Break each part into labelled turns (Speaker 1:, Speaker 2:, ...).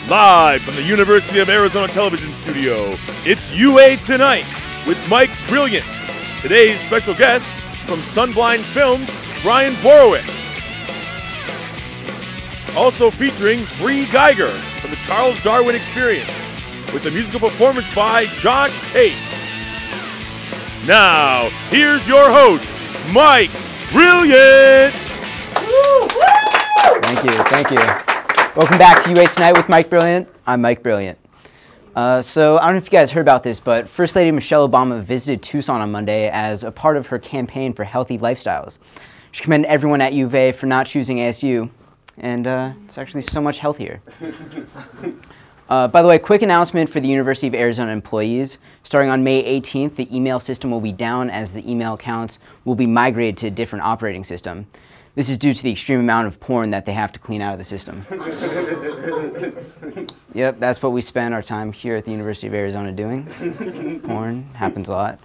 Speaker 1: Live from the University of Arizona Television Studio, it's UA Tonight with Mike Brilliant. Today's special guest from Sunblind Films, Brian Borowicz. Also featuring Bree Geiger from the Charles Darwin Experience with a musical performance by Josh Tate. Now, here's your host, Mike Brilliant.
Speaker 2: Thank you. Welcome back to UA Tonight with Mike Brilliant. I'm Mike Brilliant. So I don't know if you guys heard about this, but First Lady Michelle Obama visited Tucson on Monday as a part of her campaign for healthy lifestyles. She commended everyone at U of A for not choosing ASU, and it's actually so much healthier. By the way, quick announcement for the University of Arizona employees. Starting on May 18th, the email system will be down as the email accounts will be migrated to a different operating system. This is due to the extreme amount of porn that they have to clean out of the system. Yep, that's what we spend our time here at the University of Arizona doing. Porn happens a lot.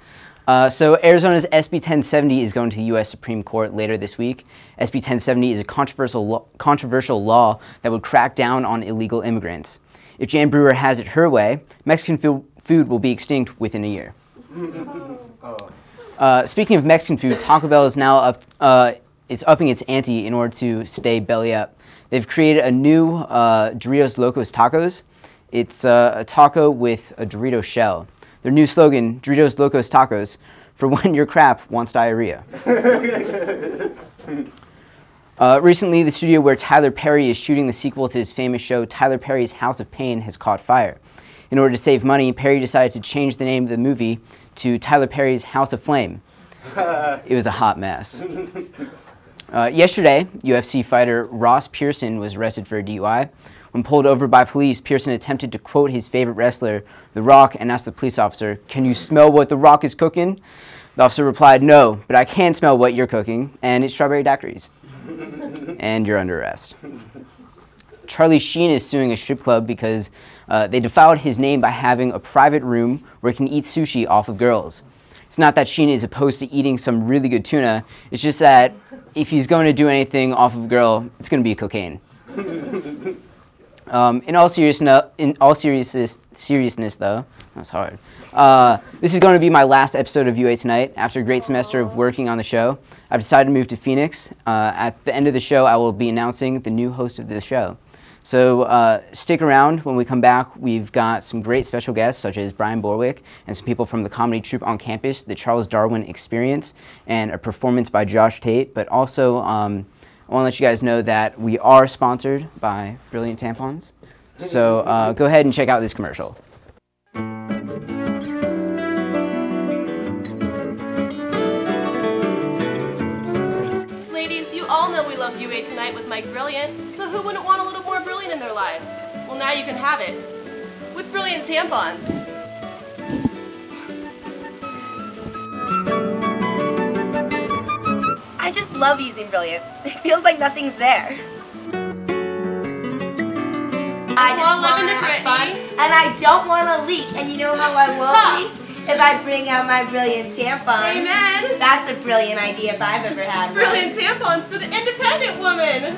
Speaker 2: So Arizona's SB 1070 is going to the U.S. Supreme Court later this week. SB 1070 is a controversial law that would crack down on illegal immigrants. If Jan Brewer has it her way, Mexican food will be extinct within a year. Speaking of Mexican food, Taco Bell is now it's upping its ante in order to stay belly up. They've created a new Doritos Locos Tacos. It's a taco with a Dorito shell. Their new slogan, Doritos Locos Tacos, for when your crap wants diarrhea. Recently, the studio where Tyler Perry is shooting the sequel to his famous show, Tyler Perry's House of Pain, has caught fire. In order to save money, Perry decided to change the name of the movie to Tyler Perry's House of Flame. It was a hot mess. Yesterday, UFC fighter Ross Pearson was arrested for a DUI. When pulled over by police, Pearson attempted to quote his favorite wrestler, The Rock, and asked the police officer, "Can you smell what The Rock is cooking?" The officer replied, "No, but I can smell what you're cooking, and it's strawberry daiquiris." And you're under arrest. Charlie Sheen is suing a strip club because they defiled his name by having a private room where he can eat sushi off of girls. It's not that Sheen is opposed to eating some really good tuna, it's just that if he's going to do anything off of a girl, it's going to be cocaine. In all seriousness though, that was hard. This is going to be my last episode of UA Tonight. After a great semester of working on the show, I've decided to move to Phoenix. At the end of the show, I will be announcing the new host of the show. So stick around. When we come back, we've got some great special guests, such as Brian Borowicz and some people from the comedy troupe on campus, the Charles Darwin Experience, and a performance by Josh Tate. But also, I want to let you guys know that we are sponsored by Brilliant Tampons. So go ahead and check out this commercial.
Speaker 3: Ladies, you all know we love UA Tonight with Mike Brilliant, so who wouldn't want a little more brilliant in their lives? Well, now you can have it with Brilliant Tampons.
Speaker 4: I just love using Brilliant. It feels like nothing's there. I just want to have fun, and I don't want to leak. And you know how I will leak? If I bring out my Brilliant Tampons.
Speaker 3: Amen.
Speaker 4: That's a brilliant idea if I've ever had one.
Speaker 3: Brilliant Tampons for the independent woman.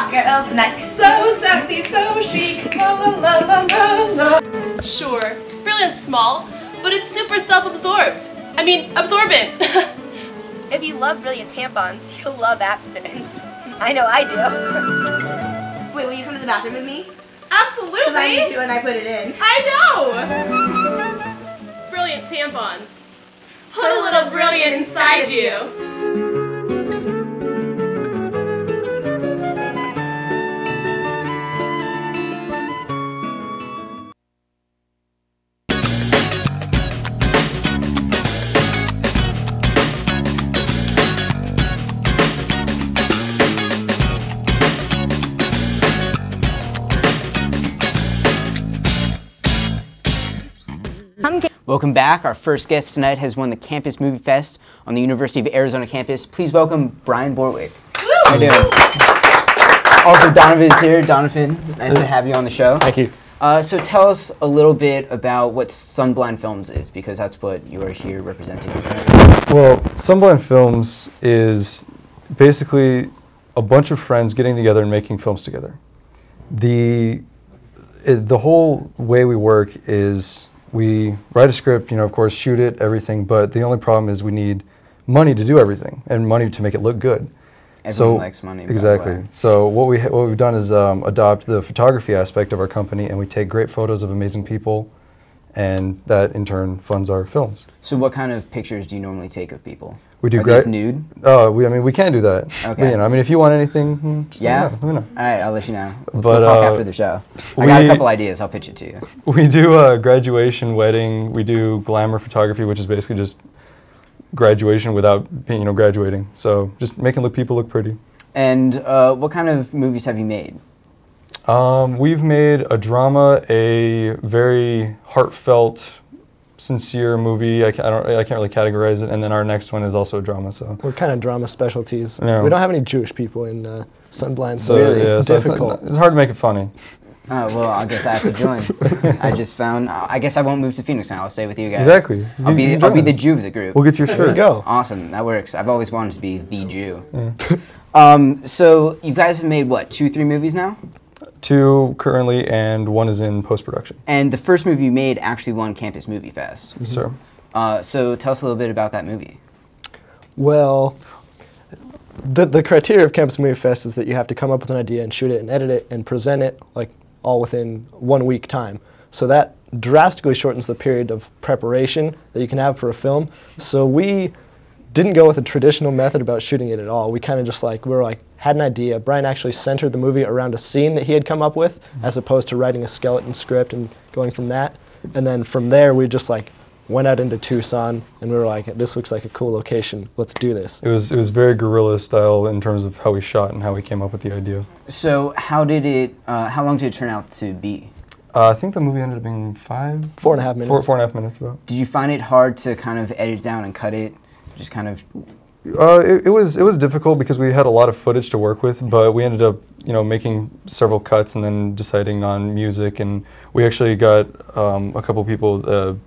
Speaker 4: Girls night.
Speaker 3: So sassy, so chic. La la la la la. Sure, Brilliant's small, but it's super self-absorbed. I mean, absorbent.
Speaker 4: If you love Brilliant Tampons, you'll love abstinence. I know I do. Wait, will you come to the bathroom with me?
Speaker 3: Absolutely.
Speaker 4: Because I need to when I put it in.
Speaker 3: I know. Brilliant Tampons. Put a little brilliant inside you.
Speaker 2: Welcome back. Our first guest tonight has won the Campus Movie Fest on the University of Arizona campus. Please welcome Brian Borowicz. How you doing? Also, Donovan's here. Donovan, nice to have you on the show.
Speaker 5: Thank you.
Speaker 2: So tell us a little bit about what Sunblind Films is, because that's what you are here representing.
Speaker 5: Well, Sunblind Films is basically a bunch of friends getting together and making films together. The the whole way we work is we write a script, of course, shoot it, everything, but the only problem is we need money to do everything and money to make it look good.
Speaker 2: Everyone likes money.
Speaker 5: Exactly. So what we've done is adopt the photography aspect of our company, and we take great photos of amazing people, and that in turn funds our films.
Speaker 2: So what kind of pictures do you normally take of people?
Speaker 5: We do
Speaker 2: Are these nude?
Speaker 5: Oh, we can do that.
Speaker 2: Okay.
Speaker 5: But, if you want anything, just let me know.
Speaker 2: All right, I'll let you know. We'll
Speaker 5: But,
Speaker 2: talk after the show. I got a couple ideas. I'll pitch it to you.
Speaker 5: We do graduation, wedding. We do glamour photography, which is basically just graduation without being, graduating. So just making people look pretty.
Speaker 2: And what kind of movies have you made?
Speaker 5: We've made a drama, a very heartfelt, sincere movie. I can't really categorize it. And then our next one is also a drama. So
Speaker 6: we're kind of drama specialties.
Speaker 5: Yeah.
Speaker 6: We don't have any Jewish people in Sunblind, so
Speaker 2: really?
Speaker 6: it's difficult.
Speaker 5: It's hard to make it funny.
Speaker 2: Oh, well, I guess I have to join. I just found, I guess I won't move to Phoenix now. I'll stay with you guys.
Speaker 5: Exactly.
Speaker 2: I'll be the Jew of the group.
Speaker 5: We'll get your shirt.
Speaker 6: There you go.
Speaker 2: Awesome, that works. I've always wanted to be the Jew. Yeah. So you guys have made, what, 2, 3 movies now?
Speaker 5: 2 currently, and 1 is in post-production.
Speaker 2: And the first movie you made actually won Campus Movie Fest.
Speaker 5: Yes, sir.
Speaker 2: So tell us a little bit about that movie.
Speaker 6: Well, the criteria of Campus Movie Fest is that you have to come up with an idea and shoot it and edit it and present it all within 1 week time. So that drastically shortens the period of preparation that you can have for a film. So we didn't go with a traditional method about shooting it at all. We kind of just had an idea. Brian actually centered the movie around a scene that he had come up with, as opposed to writing a skeleton script and going from that. And then from there, we just went out into Tucson, and we were like, this looks like a cool location. Let's do this.
Speaker 5: It was very guerrilla style in terms of how we shot and how we came up with the idea.
Speaker 2: So how did it? How long did it turn out to be?
Speaker 5: I think the movie ended up being
Speaker 6: 4.5 minutes.
Speaker 5: 4.5 minutes about.
Speaker 2: Did you find it hard to kind of edit down and cut it? Just kind of.
Speaker 5: It was difficult because we had a lot of footage to work with, but we ended up making several cuts and then deciding on music, and we actually got a couple people.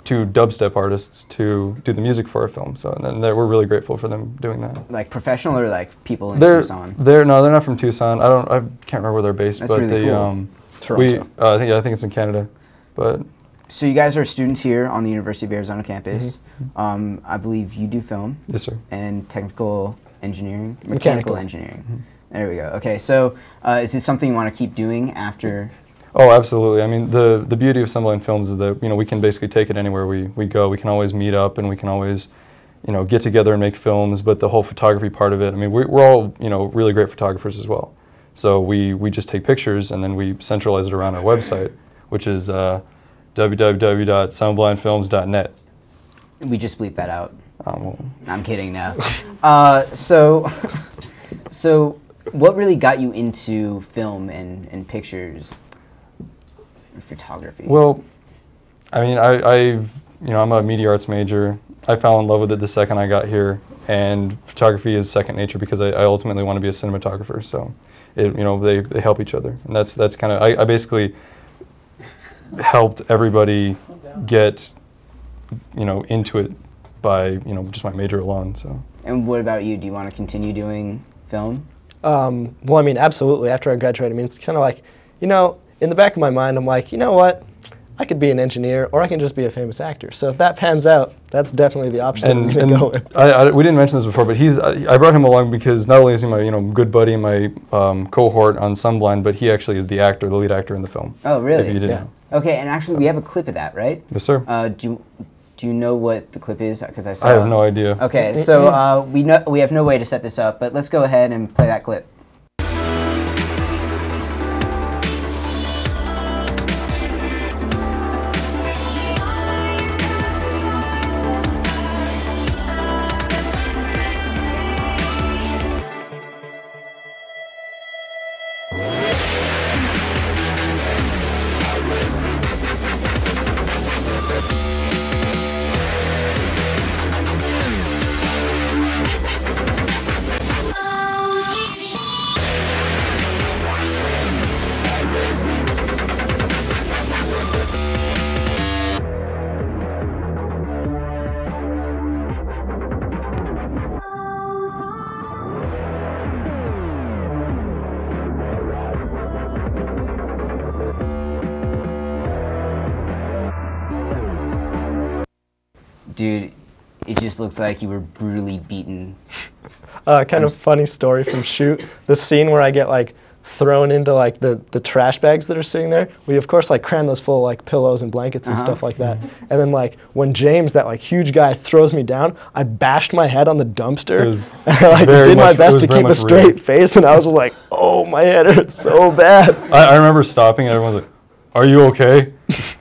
Speaker 5: 2 dubstep artists to do the music for our film, so and then we're really grateful for them doing that. Like
Speaker 2: professional or people in Tucson?
Speaker 5: They're not from Tucson. I can't remember where they're based.
Speaker 2: That's
Speaker 5: but
Speaker 2: really cool.
Speaker 6: Toronto.
Speaker 5: I think it's in Canada, but.
Speaker 2: So you guys are students here on the University of Arizona campus. Mm-hmm. I believe you do film.
Speaker 5: Yes, sir.
Speaker 2: And technical engineering, mechanical engineering. Mm-hmm. There we go. Okay, so is this something you want to keep doing after?
Speaker 5: Oh, absolutely. I mean, the beauty of Sunblind Films is that we can basically take it anywhere we go. We can always meet up, and we can always get together and make films. But the whole photography part of it, I mean, we're all really great photographers as well. So we just take pictures and then we centralize it around our website, which is www.sunblindfilms.net.
Speaker 2: We just bleep that out.
Speaker 5: Well.
Speaker 2: I'm kidding now. So what really got you into film and pictures? Photography?
Speaker 5: Well, I mean, I'm a media arts major. I fell in love with it the second I got here, and photography is second nature because I ultimately want to be a cinematographer. So, they help each other, and that's kind of I basically helped everybody get into it by just my major alone. So. And
Speaker 2: what about you? Do you want to continue doing film?
Speaker 6: Well, I mean, absolutely. After I graduate, I mean, it's kind of like, in the back of my mind, I'm like, you know what? I could be an engineer, or I can just be a famous actor. So if that pans out, that's definitely the option I'm going to go with.
Speaker 5: We didn't mention this before, but I brought him along because not only is he my good buddy, my cohort on Sunblind, but he actually is the lead actor in the film.
Speaker 2: Oh, really?
Speaker 5: If you didn't know.
Speaker 2: Okay, and actually we have a clip of that, right?
Speaker 5: Yes, sir.
Speaker 2: Do you know what the clip is? Because I
Speaker 5: have no idea.
Speaker 2: Okay, so we have no way to set this up, but let's go ahead and play that clip. Dude, it just looks like you were brutally beaten.
Speaker 6: Kind of funny story from shoot. The scene where I get like thrown into like the trash bags that are sitting there. We of course like cram those full of like pillows and blankets and stuff like that. And then like when James, that like huge guy, throws me down, I bashed my head on the dumpster. And I like did my best to keep a straight face, and I was just like, oh, my head hurts so bad.
Speaker 5: I remember stopping and everyone's like, are you okay?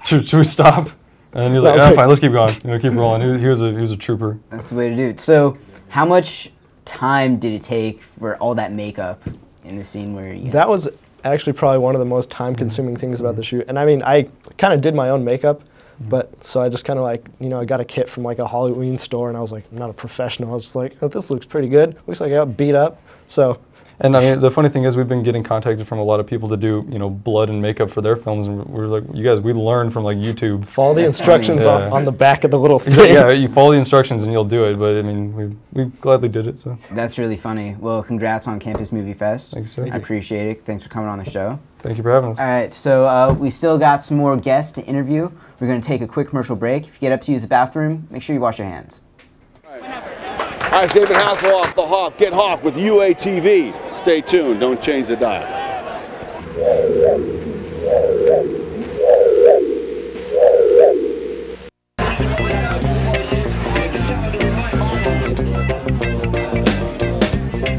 Speaker 5: should we stop? And he was like, yeah, fine, let's keep going. Keep rolling. He was a trooper.
Speaker 2: That's the way to do it. So how much time did it take for all that makeup in the scene where you...
Speaker 6: That was actually probably one of the most time-consuming things about the shoot. And I mean, I kind of did my own makeup, but so I just kind of like, I got a kit from like a Halloween store, and I was like, I'm not a professional. I was just like, oh, this looks pretty good. Looks like I got beat up. So...
Speaker 5: And I mean, the funny thing is, we've been getting contacted from a lot of people to do, blood and makeup for their films, and we're like, you guys, we learn from like YouTube.
Speaker 6: Follow the instructions on the back of the little thing.
Speaker 5: Yeah, you follow the instructions and you'll do it. But I mean, we gladly did it. So
Speaker 2: that's really funny. Well, congrats on Campus Movie Fest.
Speaker 5: Thanks, sir.
Speaker 2: I appreciate it. Thanks for coming on the show.
Speaker 5: Thank you for having us.
Speaker 2: All right, so we still got some more guests to interview. We're going to take a quick commercial break. If you get up to use the bathroom, make sure you wash your hands.
Speaker 7: Hi, it's David Hasselhoff, the Hoff. Get Hoff with UATV. Stay tuned. Don't change the dial.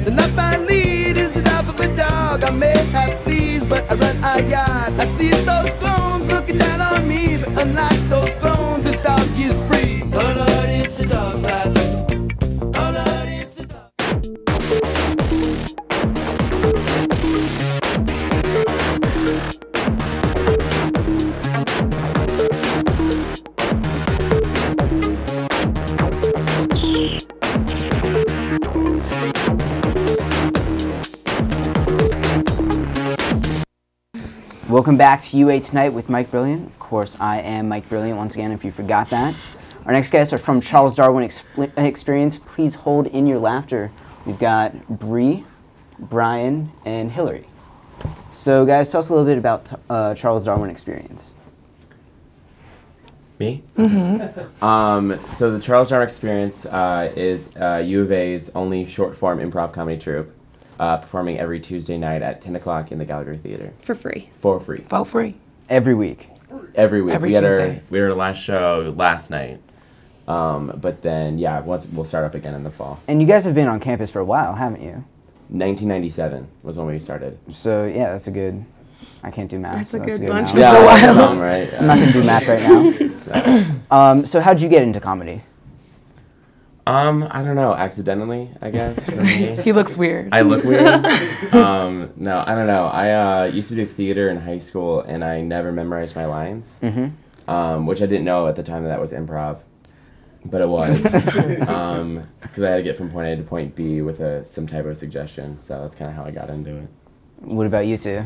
Speaker 8: The life I lead is enough of a dog. I may have fleas, but I run a yard. I see those clones looking down on me, but unlike those clones, this dog is free. Oh Lord, it's a dog's life. Oh Lord, it's a dog.
Speaker 2: Welcome back to UA Tonight with Mike Brilliant. Of course, I am Mike Brilliant, once again, if you forgot that. Our next guests are from Charles Darwin Experience. Please hold in your laughter. We've got Bree, Brian, and Hillary. So, guys, tell us a little bit about Charles Darwin Experience.
Speaker 9: Me? Mm-hmm. So the Charles Darwin Experience is U of A's only short-form improv comedy troupe, performing every Tuesday night at 10 o'clock in the Gallagher Theater.
Speaker 3: For free.
Speaker 9: For free.
Speaker 10: For free.
Speaker 2: Every week.
Speaker 9: Every week.
Speaker 10: Every
Speaker 9: we had
Speaker 10: Tuesday.
Speaker 9: we had our last show last night. But then, yeah, we'll start up again in the fall.
Speaker 2: And you guys have been on campus for a while, haven't you?
Speaker 9: 1997 was when we started.
Speaker 2: So, yeah, that's a good... I can't do math.
Speaker 3: That's
Speaker 2: so
Speaker 3: a good bunch.
Speaker 2: now.
Speaker 9: Yeah,
Speaker 10: That's a while.
Speaker 9: right?
Speaker 2: I'm not going to do math right now. So how'd you get into comedy?
Speaker 9: I don't know, accidentally, I guess, for me.
Speaker 10: He looks weird.
Speaker 9: I look weird. No, I don't know. I used to do theater in high school, and I never memorized my lines, which I didn't know at the time that was improv, but it was, because I had to get from point A to point B with some type of suggestion. So that's kind of how I got into it.
Speaker 2: What about you two?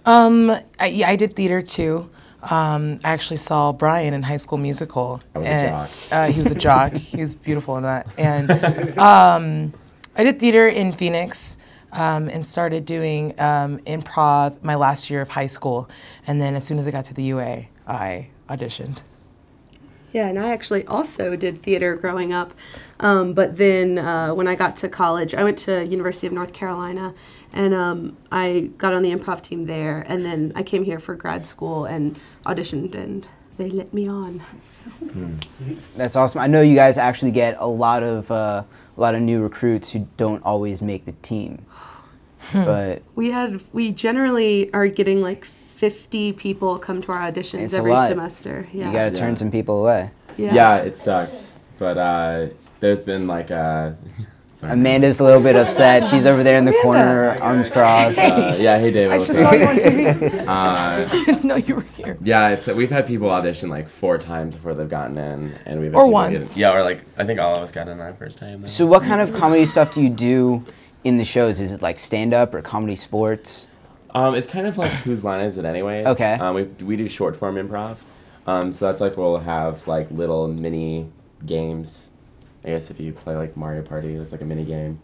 Speaker 10: I did theater too. I actually saw Brian in High School Musical.
Speaker 9: I was a
Speaker 10: jock. He was a jock. He was beautiful in that. And I did theater in Phoenix and started doing improv my last year of high school. And then as soon as I got to the UA, I auditioned.
Speaker 3: Yeah, and I actually also did theater growing up. But then when I got to college, I went to University of North Carolina, and I got on the improv team there. And then I came here for grad school and auditioned, and they let me on.
Speaker 2: That's awesome. I know you guys actually get a lot of new recruits who don't always make the team. But
Speaker 3: we generally are getting like 50 people come to our auditions every semester. Yeah.
Speaker 2: You got to turn some people away.
Speaker 9: Yeah, it sucks. But there's been like
Speaker 2: Amanda's a little bit upset. She's over there in the corner, arms crossed.
Speaker 9: Yeah, hey David.
Speaker 10: I just saw you on TV. I didn't know you were here.
Speaker 9: Yeah, we've had people audition like 4 times before they've gotten in, and we've had
Speaker 10: or
Speaker 9: people
Speaker 10: once.
Speaker 9: Yeah, or like I think all of us got in that first time. Though.
Speaker 2: So what kind of comedy stuff do you do in the shows? Is it like stand-up or comedy sports?
Speaker 9: It's kind of like whose line is it anyways?
Speaker 2: Okay.
Speaker 9: We do short form improv. So that's like we'll have like little mini games. I guess if you play like Mario Party, it's like a mini game.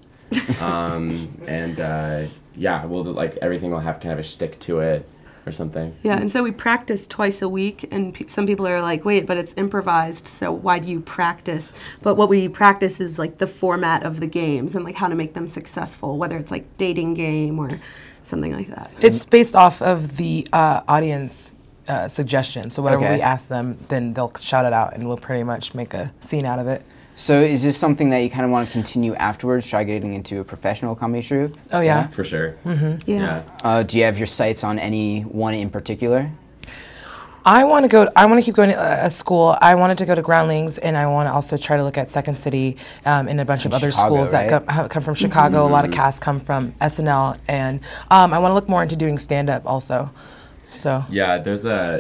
Speaker 9: Yeah, we'll do, like everything will have kind of a shtick to it. or something.
Speaker 3: Yeah, and so we practice twice a week, and some people are like, wait, but it's improvised, so why do you practice? But what we practice is like the format of the games and like how to make them successful, whether it's like dating game or something like that.
Speaker 10: It's based off of the audience suggestion. So whatever
Speaker 2: Okay.
Speaker 10: we ask them, then they'll shout it out, and we'll pretty much make a scene out of it.
Speaker 2: So is this something that you kind of want to continue afterwards, try getting into a professional comedy troupe?
Speaker 10: Oh yeah.
Speaker 9: For sure.
Speaker 3: Yeah.
Speaker 2: Do you have your sights on any one in particular?
Speaker 10: I want to keep going to a school. I wanted to go to Groundlings, and I want to also try to look at Second City and a bunch of other
Speaker 2: Chicago,
Speaker 10: schools that
Speaker 2: right?
Speaker 10: come from Chicago. A lot of casts come from SNL, and I want to look more into doing stand-up also. So
Speaker 9: Yeah,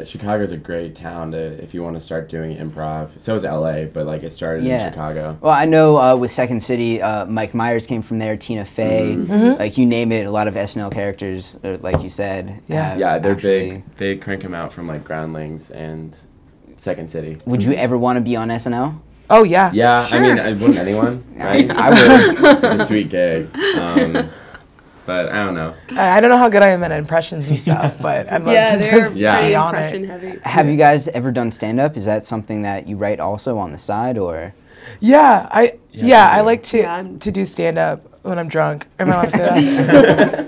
Speaker 9: Chicago's a great town if you want to start doing improv. So is LA, but like it started in Chicago.
Speaker 2: Well, I know with Second City, Mike Myers came from there, Tina Fey, like you name it, a lot of SNL characters, like you said.
Speaker 9: Yeah, they're
Speaker 2: actually,
Speaker 9: big. They crank them out from like Groundlings and Second City.
Speaker 2: Would you ever want to be on SNL?
Speaker 10: Oh yeah.
Speaker 9: Yeah,
Speaker 10: Sure.
Speaker 9: I mean, wouldn't anyone? Right?
Speaker 2: I would.
Speaker 9: It's a sweet gig. But I don't know.
Speaker 10: I don't know how good I am at impressions and stuff, but I'd love
Speaker 3: Yeah,
Speaker 10: to
Speaker 3: they're
Speaker 10: just
Speaker 9: Yeah.
Speaker 3: pretty
Speaker 10: be on
Speaker 3: impression
Speaker 10: it.
Speaker 3: heavy.
Speaker 2: Have you guys ever done stand-up? Is that something that you write also on the side, or?
Speaker 10: Yeah, I
Speaker 9: do.
Speaker 10: like to
Speaker 3: Yeah, I'm-
Speaker 10: to do stand-up when I'm drunk. Or my mom said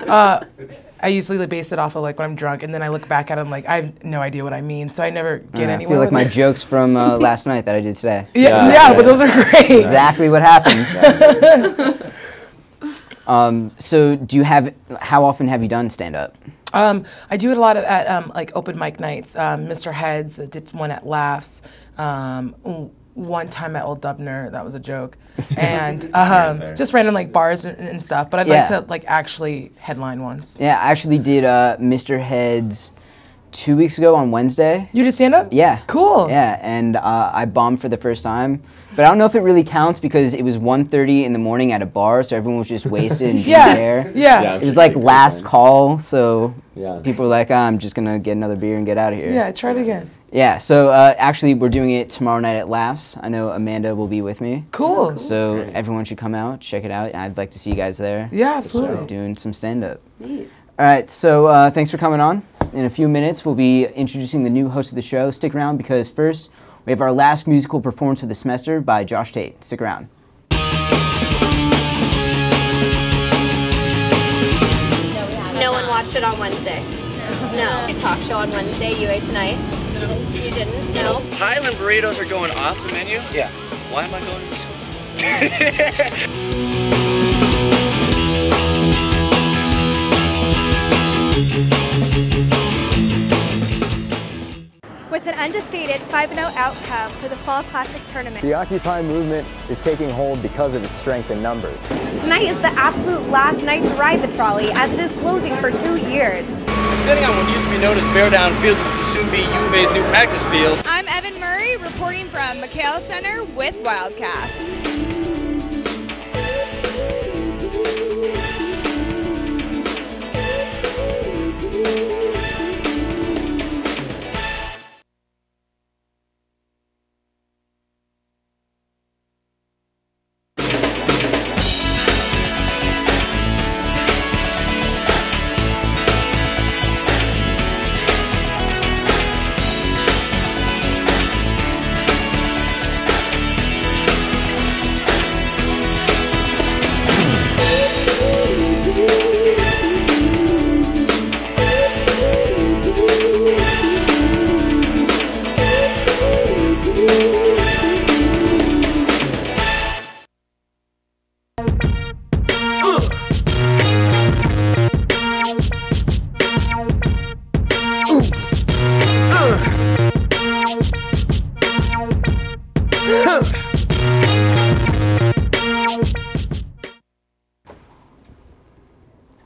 Speaker 10: that. I usually base it off of like when I'm drunk, and then I look back at it and like I have no idea what I mean, so I never get
Speaker 2: I
Speaker 10: anywhere.
Speaker 2: feel like
Speaker 10: with
Speaker 2: my
Speaker 10: it.
Speaker 2: jokes from last night that I did today.
Speaker 10: Yeah, but those are great.
Speaker 2: Exactly what happened. So how often have you done stand-up?
Speaker 10: I do it a lot at like open mic nights. Mr. Heads did one at Laughs. One time at Old Dubner, that was a joke, and just random like bars and stuff. But I'd like to like actually headline ones.
Speaker 2: Yeah, I actually did Mr. Heads 2 weeks ago on Wednesday.
Speaker 10: You did stand up?
Speaker 2: Yeah.
Speaker 10: Cool.
Speaker 2: Yeah, and I bombed for the first time. But I don't know if it really counts because it was 1:30 in the morning at a bar, so everyone was just wasted and didn't care.
Speaker 10: Yeah.
Speaker 2: It was like last call, so
Speaker 9: Yeah.
Speaker 2: people were like, I'm just going to get another beer and get out of here.
Speaker 10: Yeah, try it again.
Speaker 2: Yeah, so actually we're doing it tomorrow night at Laughs. I know Amanda will be with me.
Speaker 10: Cool.
Speaker 2: So everyone should come out, check it out. I'd like to see you guys there.
Speaker 10: Yeah, absolutely.
Speaker 2: Doing some stand-up. All right, so thanks for coming on. In a few minutes, we'll be introducing the new host of the show. Stick around because first, we have our last musical performance of the semester by Josh Tate. Stick around.
Speaker 11: No one watched it on Wednesday. No. A talk show on Wednesday, UA Tonight. No. You didn't? No.
Speaker 12: Highland burritos are going off the menu? Yeah. Why am I going to school?
Speaker 13: With an undefeated 5-0 outcome for the Fall Classic Tournament.
Speaker 14: The Occupy movement is taking hold because of its strength in numbers.
Speaker 13: Tonight is the absolute last night to ride the trolley as it is closing for 2 years.
Speaker 12: I'm sitting on what used to be known as Bear Down Field, which will soon be UVA's new practice field.
Speaker 15: I'm Evan Murray reporting from McHale Center with Wildcast.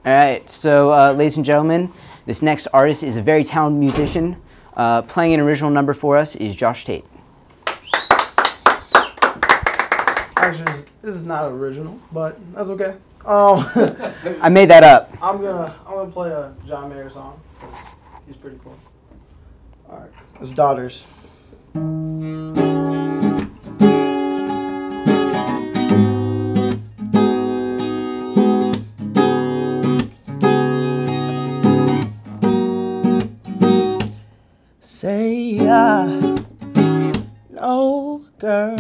Speaker 2: All right, so ladies and gentlemen, this next artist is a very talented musician. Playing an original number for us is Josh Tate.
Speaker 16: Actually, this is not original, but that's okay.
Speaker 2: I made that up.
Speaker 16: I'm gonna play a John Mayer song. He's pretty cool. All right, it's Daughters. girl.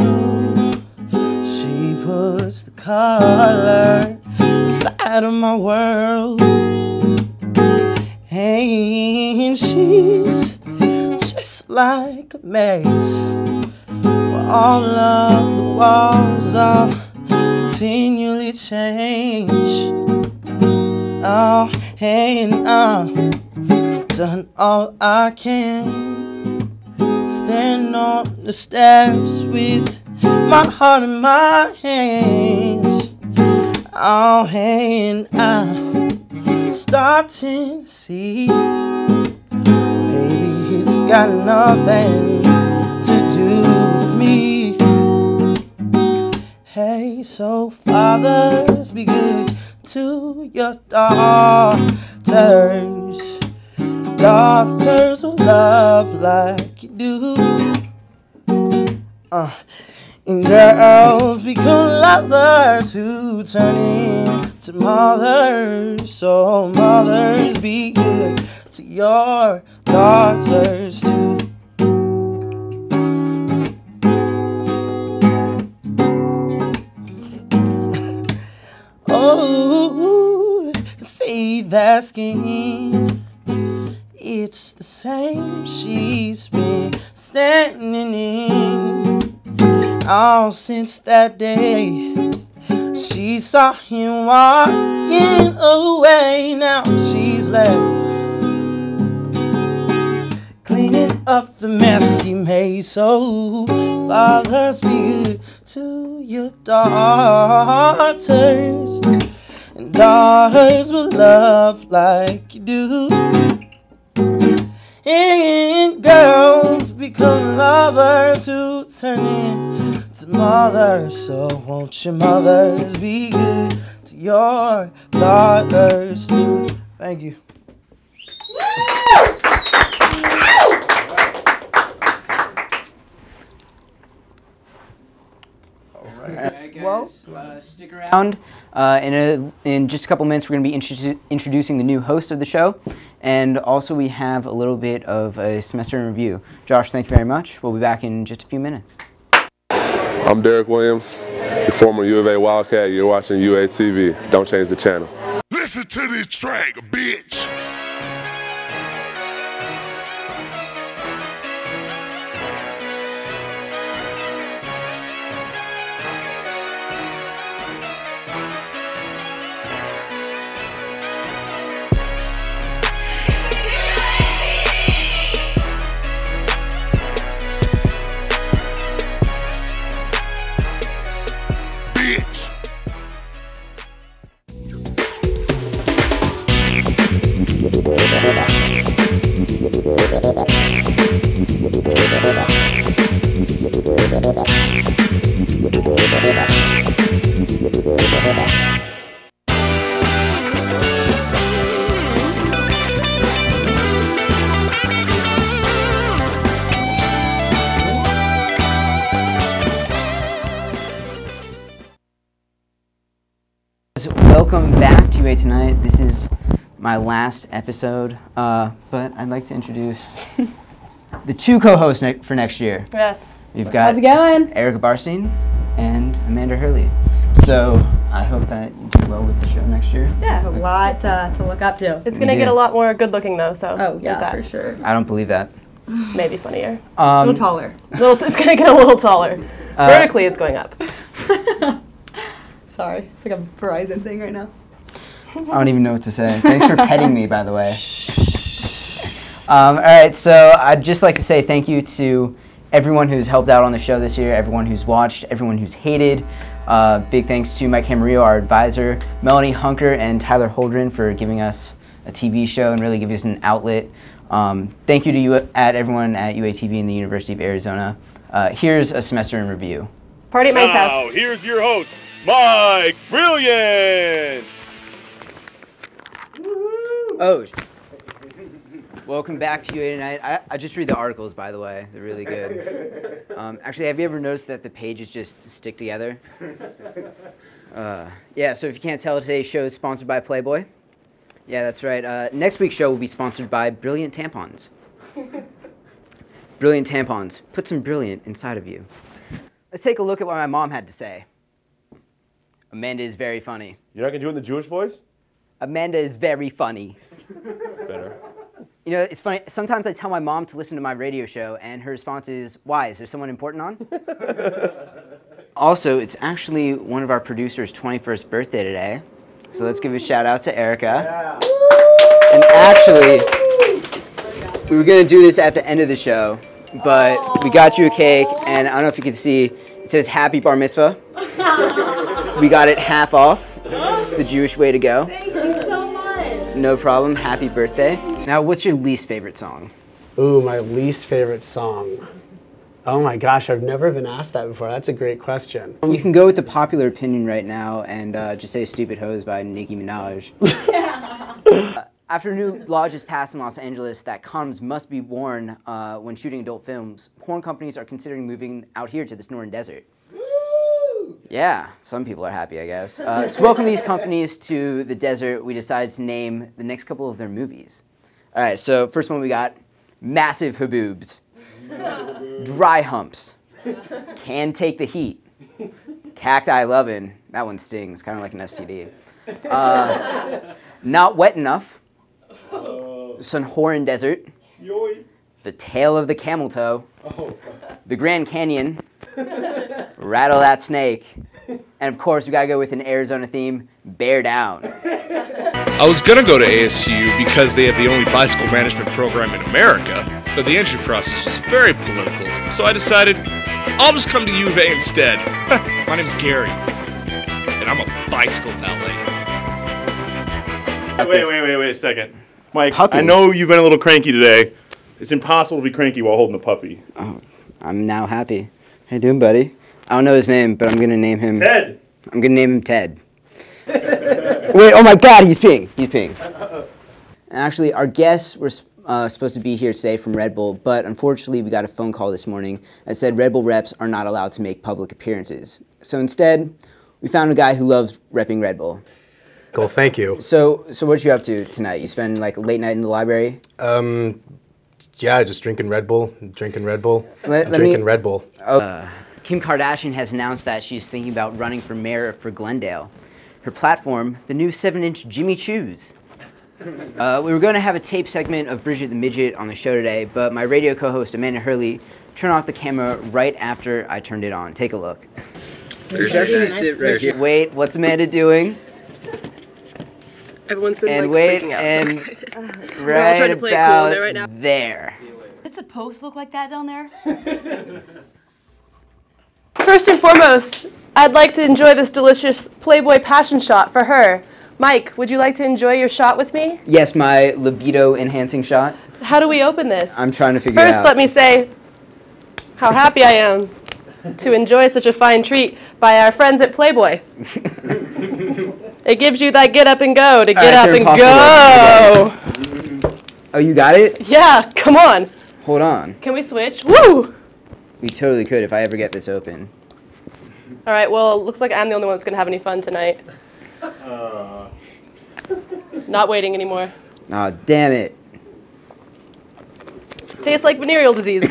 Speaker 16: She puts the color inside of my world. And she's just like a maze, where all of the walls are continually change. Oh, and I've done all I can, stand on the steps with my heart in my hands. Oh, and I'm starting to see, baby, it's got nothing to do with me. Hey, so fathers, be good to your daughters. Daughters will love like you do. And girls become lovers who turn into mothers. So mothers, be good to your daughters too. Oh, see that skin, it's the same she's been standing in. Oh, since that day she saw him walking away. Now she's left cleaning up the mess he made. So fathers, be good to your daughters, and daughters will love like you do. And girls become lovers who turn into mothers. So won't your mothers be good to your daughters too? Thank you.
Speaker 2: Well, stick around. In just a couple minutes, we're going to be introducing the new host of the show. And also, we have a little bit of a semester in review. Josh, thank you very much. We'll be back in just a few minutes.
Speaker 17: I'm Derek Williams, the former U of A Wildcat. You're watching UA TV. Don't change the channel.
Speaker 18: Listen to this track, bitch.
Speaker 2: Welcome back to UA Tonight. This is my last episode, but I'd like to introduce the two co-hosts for next year.
Speaker 19: Yes.
Speaker 2: We've got
Speaker 19: How's it going?
Speaker 2: Erica Barstein and Amanda Hurley. So I hope that you do well with the show next year.
Speaker 19: Yeah, a lot to look up to. It's going to get a lot more good looking though, so there's that.
Speaker 3: for sure.
Speaker 2: I don't believe that.
Speaker 19: Maybe funnier.
Speaker 3: A little taller.
Speaker 19: It's going to get a little taller. Vertically, it's going up.
Speaker 3: Sorry, it's like a Verizon thing right now.
Speaker 2: I don't even know what to say. Thanks for petting me, by the way. All right, so I'd just like to say thank you to everyone who's helped out on the show this year, everyone who's watched, everyone who's hated. Big thanks to Mike Camarillo, our advisor, Melanie Hunker, and Tyler Holdren for giving us a TV show and really giving us an outlet. Thank you to everyone at UATV and the University of Arizona. Here's a semester in review.
Speaker 19: Party at Mike's house.
Speaker 1: Now, here's your host, Mike Brilliant.
Speaker 2: Oh, welcome back to UA Tonight. I just read the articles, by the way. They're really good. Actually, have you ever noticed that the pages just stick together? Yeah, so if you can't tell, today's show is sponsored by Playboy. Yeah, that's right. Next week's show will be sponsored by Brilliant Tampons. Brilliant Tampons. Put some brilliant inside of you. Let's take a look at what my mom had to say. Amanda is very funny.
Speaker 1: You're not going to do it in the Jewish voice?
Speaker 2: Amanda is very funny.
Speaker 1: It's better.
Speaker 2: You know, it's funny. Sometimes I tell my mom to listen to my radio show, and her response is, why? Is there someone important on? Also, it's actually one of our producers' 21st birthday today. So let's give a shout out to Erica. Yeah. And actually, we were going to do this at the end of the show, but we got you a cake, and I don't know if you can see, it says Happy Bar Mitzvah. We got it half off. It's the Jewish way to go.
Speaker 19: Thank you so much.
Speaker 2: No problem. Happy birthday. Now, what's your least favorite song?
Speaker 20: Ooh, my least favorite song. Oh my gosh, I've never been asked that before. That's a great question.
Speaker 2: You can go with the popular opinion right now and just say Stupid Hose by Nicki Minaj. After a new law just passed in Los Angeles that condoms must be worn when shooting adult films, porn companies are considering moving out here to this northern desert. Yeah, some people are happy, I guess. To welcome these companies to the desert, we decided to name the next couple of their movies. All right, so first one we got, Massive Haboobs, Dry Humps, Can Take the Heat, Cacti Lovin', that one stings, kind of like an STD. Not Wet Enough, Sunhoran Desert, The Tale of the Camel Toe, The Grand Canyon, Rattle That Snake, and of course we gotta go with an Arizona theme, Bear Down.
Speaker 21: I was gonna go to ASU because they have the only bicycle management program in America, but the entry process was very political, so I decided I'll just come to U of A instead. My name's Gary, and I'm a bicycle valet.
Speaker 1: Wait a second. Mike,
Speaker 2: Puppy.
Speaker 1: I know you've been a little cranky today. It's impossible to be cranky while holding the puppy.
Speaker 2: Oh, I'm now happy. How you doing, buddy? I don't know his name, but I'm gonna name him...
Speaker 1: Ted!
Speaker 2: I'm gonna name him Ted. Wait, oh my God, he's peeing. He's peeing. And actually, our guests were supposed to be here today from Red Bull, but unfortunately we got a phone call this morning that said Red Bull reps are not allowed to make public appearances. So instead, we found a guy who loves repping Red Bull.
Speaker 22: Cool, thank you.
Speaker 2: So what you up to tonight? You spend like a late night in the library?
Speaker 22: Yeah, just drinking Red Bull, drinking Red Bull.
Speaker 2: Kim Kardashian has announced that she's thinking about running for mayor for Glendale. Her platform, the new 7-inch Jimmy Choos. We were going to have a tape segment of Bridget the Midget on the show today, but my radio co-host Amanda Hurley turned off the camera right after I turned it on. Take a look. You should actually sit right here. Wait, what's Amanda doing?
Speaker 19: Everyone's been
Speaker 2: And
Speaker 19: like
Speaker 2: wait,
Speaker 19: freaking out,
Speaker 2: and
Speaker 19: so excited.
Speaker 2: right
Speaker 19: We're all trying to play it cool
Speaker 2: about
Speaker 19: right now.
Speaker 2: there.
Speaker 23: It's supposed to look like that down there?
Speaker 19: First and foremost, I'd like to enjoy this delicious Playboy passion shot for her. Mike, would you like to enjoy your shot with me?
Speaker 2: Yes, my libido-enhancing shot.
Speaker 19: How do we open this?
Speaker 2: I'm trying to figure it out.
Speaker 19: First, let me say how happy I am to enjoy such a fine treat by our friends at Playboy. It gives you that get up and go to get up and go.
Speaker 2: Oh, you got it?
Speaker 19: Yeah, come on.
Speaker 2: Hold on.
Speaker 19: Can we switch? Woo!
Speaker 2: We totally could if I ever get this open.
Speaker 19: All right, well, looks like I'm the only one that's going to have any fun tonight. Not waiting anymore.
Speaker 2: Aw, damn it.
Speaker 19: Tastes like venereal disease.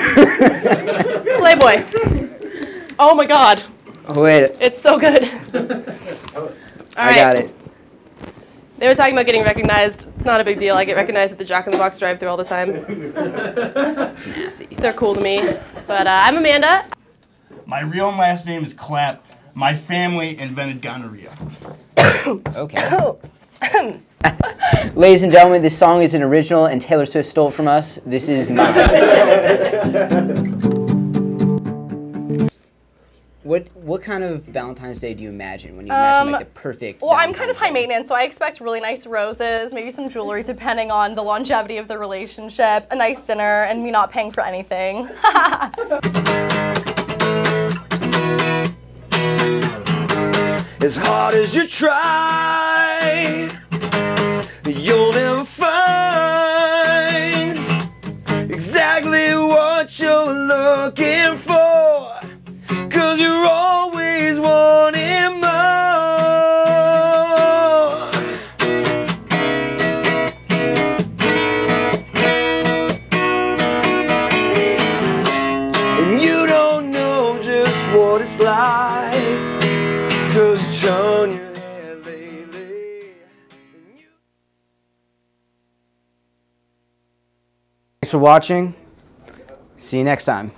Speaker 19: Playboy. Oh my God.
Speaker 2: Oh, wait.
Speaker 19: It's so good.
Speaker 2: I got it.
Speaker 19: They were talking about getting recognized. It's not a big deal. I get recognized at the Jack in the Box drive-thru all the time. They're cool to me. But I'm Amanda.
Speaker 24: My real last name is Clapp. My family invented gonorrhea.
Speaker 2: Okay. Ladies and gentlemen, this song is an original and Taylor Swift stole it from us. This is mine. What kind of Valentine's Day do you imagine when you imagine like the perfect
Speaker 25: Well, I'm kind of high maintenance, so I expect really nice roses, maybe some jewelry depending on the longevity of the relationship, a nice dinner, and me not paying for anything.
Speaker 8: As hard as you try, you'll never find exactly what you're looking for, 'cause you're always wanting more. And you don't know just what it's
Speaker 16: this life, 'cause it's shown your head lately.
Speaker 2: Thanks for watching. See you next time.